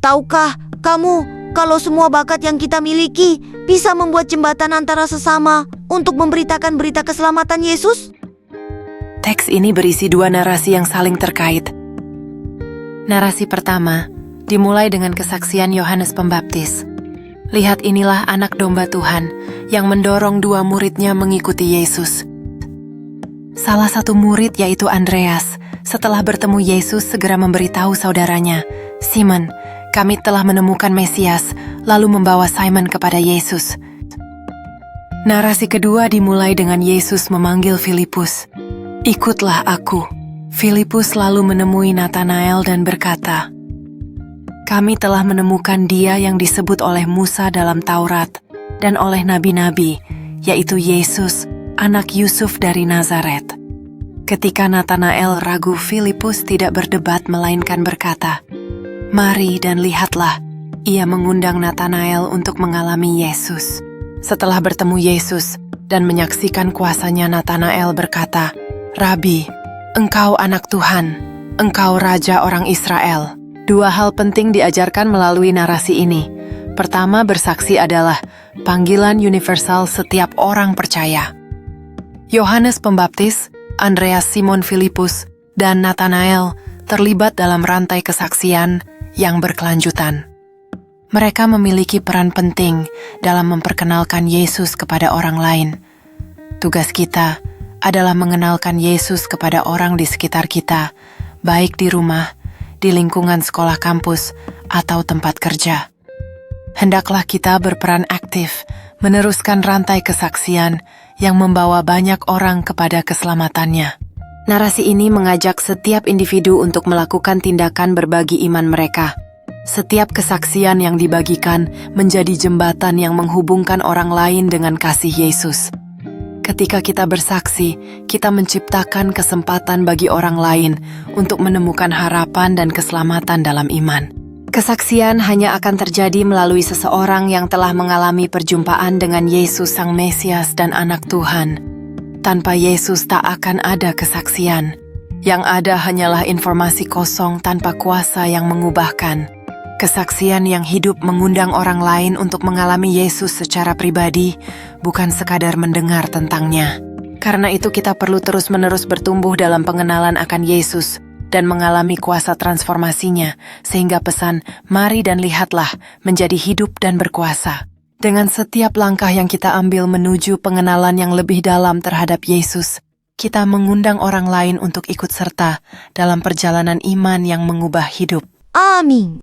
Tahukah kamu kalau semua bakat yang kita miliki bisa membuat jembatan antara sesama untuk memberitakan berita keselamatan Yesus? Teks ini berisi dua narasi yang saling terkait. Narasi pertama dimulai dengan kesaksian Yohanes Pembaptis. Lihat, inilah anak domba Tuhan yang mendorong dua muridnya mengikuti Yesus. Salah satu murid, yaitu Andreas, setelah bertemu Yesus segera memberitahu saudaranya, Simon, kami telah menemukan Mesias, lalu membawa Simon kepada Yesus. Narasi kedua dimulai dengan Yesus memanggil Filipus. Ikutlah aku. Filipus lalu menemui Natanael dan berkata, kami telah menemukan dia yang disebut oleh Musa dalam Taurat dan oleh nabi-nabi, yaitu Yesus, anak Yusuf dari Nazaret. Ketika Natanael ragu, Filipus tidak berdebat melainkan berkata, mari dan lihatlah. Ia mengundang Natanael untuk mengalami Yesus. Setelah bertemu Yesus dan menyaksikan kuasanya, Natanael berkata, Rabi, engkau anak Tuhan, engkau raja orang Israel. Dua hal penting diajarkan melalui narasi ini. Pertama, bersaksi adalah panggilan universal setiap orang percaya. Yohanes Pembaptis, Andreas, Simon Filipus, dan Natanael terlibat dalam rantai kesaksian yang berkelanjutan. Mereka memiliki peran penting dalam memperkenalkan Yesus kepada orang lain. Tugas kita adalah mengenalkan Yesus kepada orang di sekitar kita, baik di rumah, di lingkungan sekolah kampus, atau tempat kerja. Hendaklah kita berperan aktif, meneruskan rantai kesaksian yang membawa banyak orang kepada keselamatannya. Narasi ini mengajak setiap individu untuk melakukan tindakan berbagi iman mereka. Setiap kesaksian yang dibagikan menjadi jembatan yang menghubungkan orang lain dengan kasih Yesus. Ketika kita bersaksi, kita menciptakan kesempatan bagi orang lain untuk menemukan harapan dan keselamatan dalam iman. Kesaksian hanya akan terjadi melalui seseorang yang telah mengalami perjumpaan dengan Yesus Sang Mesias dan Anak Tuhan. Tanpa Yesus tak akan ada kesaksian. Yang ada hanyalah informasi kosong tanpa kuasa yang mengubahkan. Kesaksian yang hidup mengundang orang lain untuk mengalami Yesus secara pribadi, bukan sekadar mendengar tentangnya. Karena itu kita perlu terus-menerus bertumbuh dalam pengenalan akan Yesus dan mengalami kuasa transformasinya, sehingga pesan, mari dan lihatlah, menjadi hidup dan berkuasa. Dengan setiap langkah yang kita ambil menuju pengenalan yang lebih dalam terhadap Yesus, kita mengundang orang lain untuk ikut serta dalam perjalanan iman yang mengubah hidup. Amin.